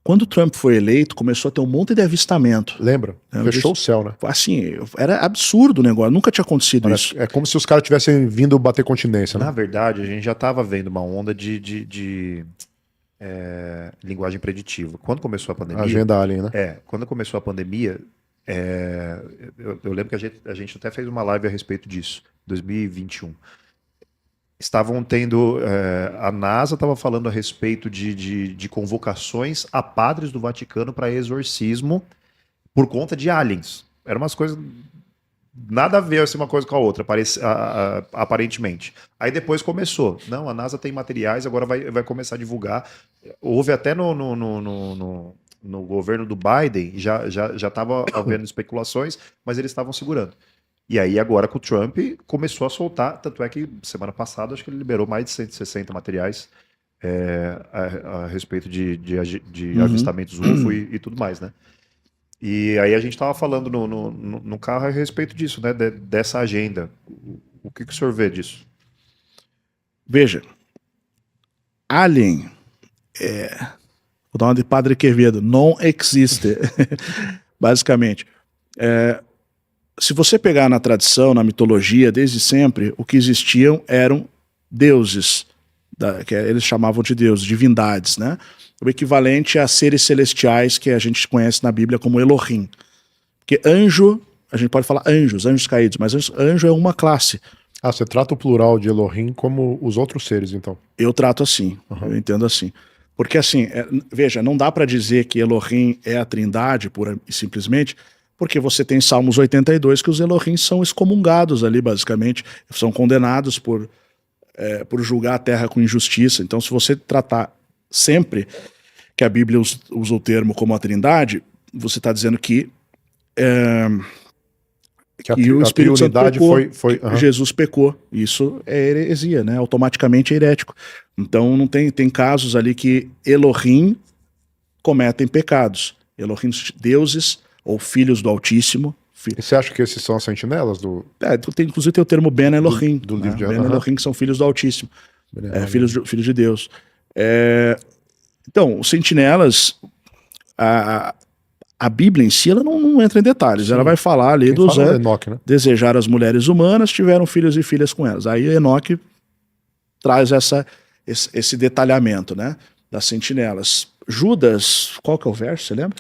Quando o Trump foi eleito, começou a ter um monte de avistamento. Lembra? Lembra Fechou disso? o céu, né? Assim, era absurdo o negócio, nunca tinha acontecido isso. É como se os caras tivessem vindo bater continência, Na né? verdade, a gente já estava vendo uma onda de linguagem preditiva. Quando começou a pandemia, Agenda Alien, né? quando começou a pandemia, eu lembro que a gente até fez uma live a respeito disso, 2021. Estavam tendo, a NASA estava falando a respeito de convocações a padres do Vaticano para exorcismo por conta de aliens. Eram umas coisas nada a ver assim, uma coisa com a outra, aparentemente. Aí depois começou. Não, a NASA tem materiais, agora vai começar a divulgar. Houve até no governo do Biden, já estava havendo especulações, mas eles estavam segurando. E aí agora com o Trump começou a soltar, tanto é que semana passada acho que ele liberou mais de 160 materiais a respeito de avistamentos UFO e tudo mais, né? E aí a gente estava falando no carro a respeito disso, né? Dessa agenda. O que o senhor vê disso? Veja, Alien, vou dar uma de Padre Quevedo, não existe, basicamente. Se você pegar na tradição, na mitologia, desde sempre, o que existiam eram deuses, que eles chamavam de deuses, divindades, né? O equivalente a seres celestiais que a gente conhece na Bíblia como Elohim. Porque anjo, a gente pode falar anjos caídos, mas anjo é uma classe. Ah, você trata o plural de Elohim como os outros seres, então. Eu trato assim, eu entendo assim. Porque assim, veja, não dá para dizer que Elohim é a trindade, pura e simplesmente, porque você tem Salmos 82 que os Elohim são excomungados ali, basicamente, são condenados por julgar a terra com injustiça. Então, se você tratar sempre que a Bíblia usa o termo como a trindade, você está dizendo que que o Espírito Santo pecou, Jesus pecou. Isso é heresia, né? Automaticamente é herético. Então não tem casos ali que Elohim cometem pecados. Elohim, deuses ou filhos do Altíssimo. E você acha que esses são as sentinelas do... Inclusive tem o termo Ben Elohim. Do livro de Ben Elohim, que são filhos do Altíssimo. Filhos de Deus. Então, os sentinelas... A Bíblia em si ela não entra em detalhes. Sim. Ela vai falar ali dos Enoque, né? Desejar as mulheres humanas, tiveram filhos e filhas com elas. Aí Enoque traz esse detalhamento, né, das sentinelas. Judas, qual que é o verso, você lembra?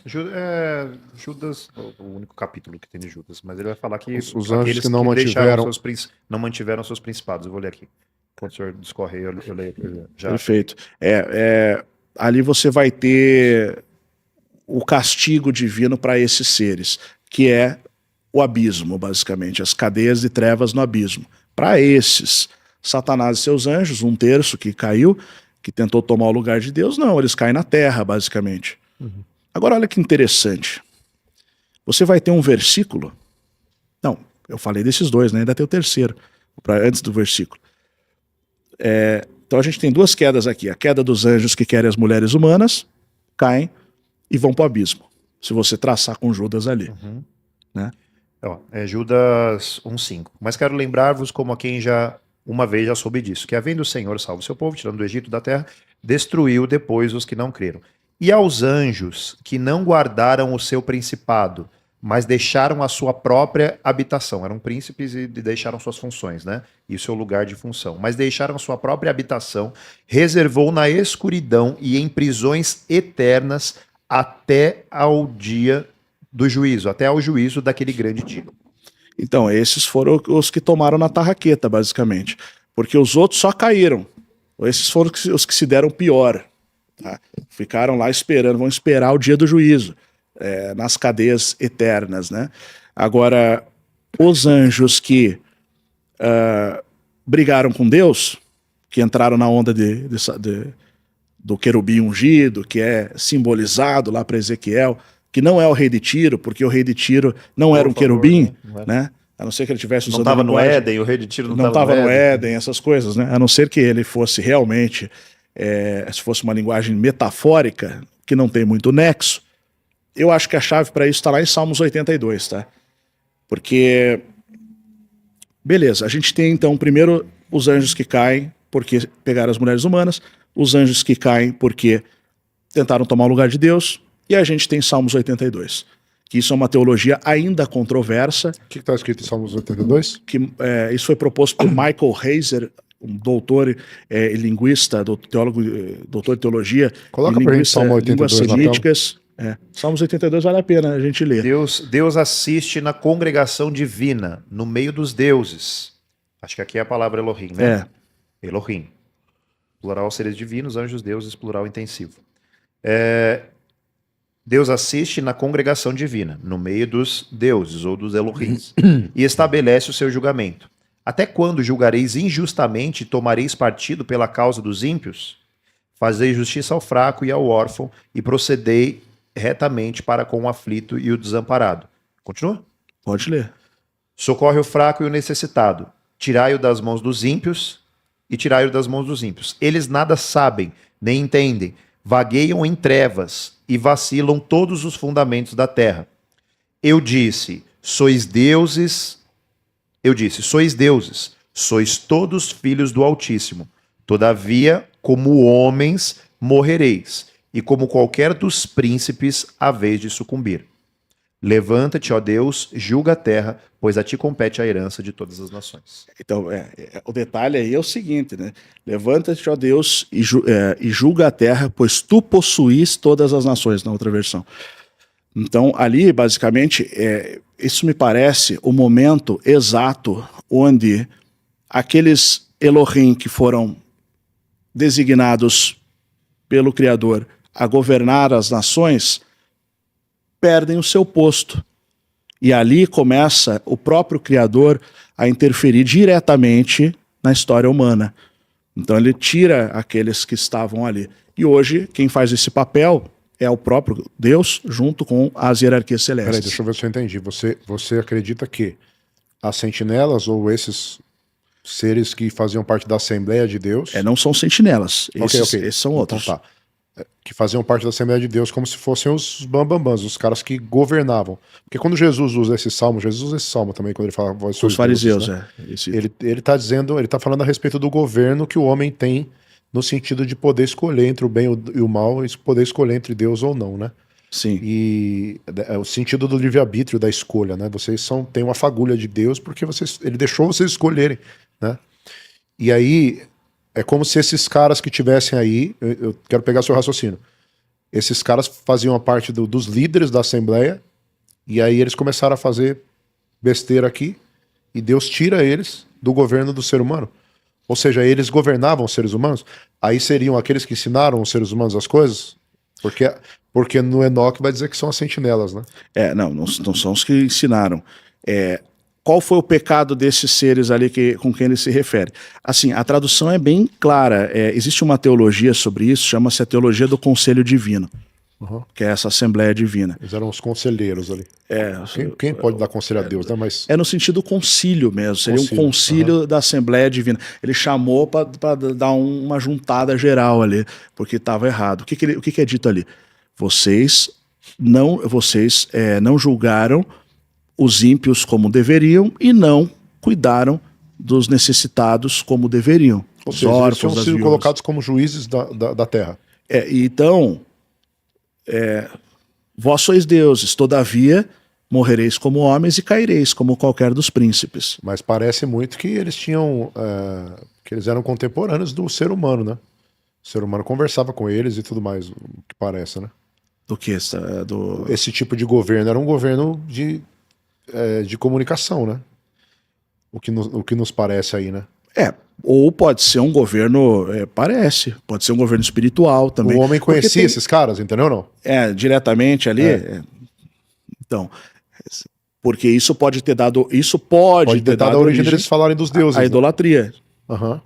Judas, o único capítulo que tem de Judas, mas ele vai falar que os anjos que não mantiveram não mantiveram seus principados. Eu vou ler aqui. Quando o senhor discorrer, eu leio já. Perfeito. Ali você vai ter o castigo divino para esses seres, que é o abismo, basicamente, as cadeias de trevas no abismo. Para esses, Satanás e seus anjos, 1/3 que caiu, que tentou tomar o lugar de Deus, não, eles caem na terra, basicamente. Agora, olha que interessante. Você vai ter um versículo... Não, eu falei desses dois, né? Ainda tem o terceiro, antes do versículo. Então a gente tem duas quedas aqui. A queda dos anjos que querem as mulheres humanas, caem, e vão para o abismo, se você traçar com Judas ali. Né? Judas 1:5. Mas quero lembrar-vos como a quem já uma vez já soube disso, que havendo o Senhor salvo o seu povo, tirando do Egito da terra, destruiu depois os que não creram. E aos anjos que não guardaram o seu principado, mas deixaram a sua própria habitação. Eram príncipes e deixaram suas funções, né? E o seu lugar de função. Mas deixaram a sua própria habitação, reservou na escuridão e em prisões eternas até ao dia do juízo, até ao juízo daquele grande dia. Então, esses foram os que tomaram na tarraqueta, basicamente. Porque os outros só caíram. Esses foram os que se deram pior. Tá? Ficaram lá esperando, vão esperar o dia do juízo, nas cadeias eternas. Né? Agora, os anjos que brigaram com Deus, que entraram na onda do querubim ungido, que é simbolizado lá para Ezequiel, que não é o rei de Tiro, porque o rei de Tiro não era um querubim, né? A não ser que ele tivesse usando... Não estava no Éden, o rei de Tiro não estava no Éden, essas coisas, né? A não ser que ele fosse realmente, se fosse uma linguagem metafórica, que não tem muito nexo, eu acho que a chave para isso está lá em Salmos 82, tá? Porque, beleza, a gente tem então primeiro os anjos que caem porque pegaram as mulheres humanas, os anjos que caem porque tentaram tomar o lugar de Deus, e a gente tem Salmos 82. Que isso é uma teologia ainda controversa. O que está escrito em Salmos 82? Isso foi proposto por Michael Heiser, um doutor linguista, teólogo, doutor de teologia. Coloca para a gente Salmo 82 línguas semíticas. Salmos 82 vale a pena a gente ler. Deus assiste na congregação divina, no meio dos deuses. Acho que aqui é a palavra Elohim, né? Elohim. Plural seres divinos, anjos, deuses, plural intensivo. Deus assiste na congregação divina, no meio dos deuses ou dos Elohims, e estabelece o seu julgamento. Até quando julgareis injustamente e tomareis partido pela causa dos ímpios? Fazei justiça ao fraco e ao órfão, e procedei retamente para com o aflito e o desamparado. Continua? Pode ler. Socorre o fraco e o necessitado. Tirai-o das mãos dos ímpios e tirai-o das mãos dos ímpios. Eles nada sabem, nem entendem. Vagueiam em trevas e vacilam todos os fundamentos da terra. Eu disse, sois deuses, sois todos filhos do Altíssimo. Todavia, como homens, morrereis, e como qualquer dos príncipes, haveis de sucumbir. Levanta-te, ó Deus, julga a terra, pois a ti compete a herança de todas as nações. Então, o detalhe aí é o seguinte, né? Levanta-te, ó Deus, e julga a terra, pois tu possuís todas as nações, na outra versão. Então, ali, basicamente, isso me parece o momento exato onde aqueles Elohim que foram designados pelo Criador a governar as nações perdem o seu posto. E ali começa o próprio Criador a interferir diretamente na história humana. Então ele tira aqueles que estavam ali. E hoje, quem faz esse papel é o próprio Deus, junto com as hierarquias celestes. Peraí, deixa eu ver se eu entendi. Você acredita que as sentinelas ou esses seres que faziam parte da Assembleia de Deus... não são sentinelas. Esses são outros. Então tá. Que faziam parte da Assembleia de Deus como se fossem os bambambãs, os caras que governavam. Porque quando Jesus usa esse salmo também, quando ele fala... Os fariseus, né? Ele tá dizendo, ele tá falando a respeito do governo que o homem tem no sentido de poder escolher entre o bem e o mal, e poder escolher entre Deus ou não, né? Sim. E é o sentido do livre-arbítrio da escolha, né? Vocês têm uma fagulha de Deus porque ele deixou vocês escolherem, né? E aí... É como se esses caras que tivessem aí, eu quero pegar seu raciocínio, esses caras faziam a parte dos líderes da Assembleia, e aí eles começaram a fazer besteira aqui, e Deus tira eles do governo do ser humano. Ou seja, eles governavam os seres humanos, aí seriam aqueles que ensinaram os seres humanos as coisas, porque no Enoque vai dizer que são as sentinelas, né? Não são os que ensinaram. Qual foi o pecado desses seres ali com quem ele se refere? Assim, a tradução é bem clara. Existe uma teologia sobre isso, chama-se a teologia do conselho divino, que é essa Assembleia Divina. Eles eram os conselheiros ali. Quem pode dar conselho a Deus, né? Mas... no sentido concílio mesmo, seria um concílio da Assembleia Divina. Ele chamou para dar uma juntada geral ali, porque estava errado. O que é dito ali? Vocês não julgaram os ímpios como deveriam e não cuidaram dos necessitados como deveriam. Ou seja, eles tinham sido colocados como juízes da terra. Então, vós sois deuses, todavia morrereis como homens e caireis como qualquer dos príncipes. Mas parece muito que eles tinham, que eles eram contemporâneos do ser humano, né? O ser humano conversava com eles e tudo mais, o que parece, né? Do que? Esse tipo de governo era um governo de comunicação, né? O que nos parece aí, né? Ou pode ser um governo, pode ser um governo espiritual também. O homem conhecia esses caras, entendeu ou não? Diretamente ali. Então, porque isso pode ter dado a origem deles falarem dos deuses. A idolatria. Aham.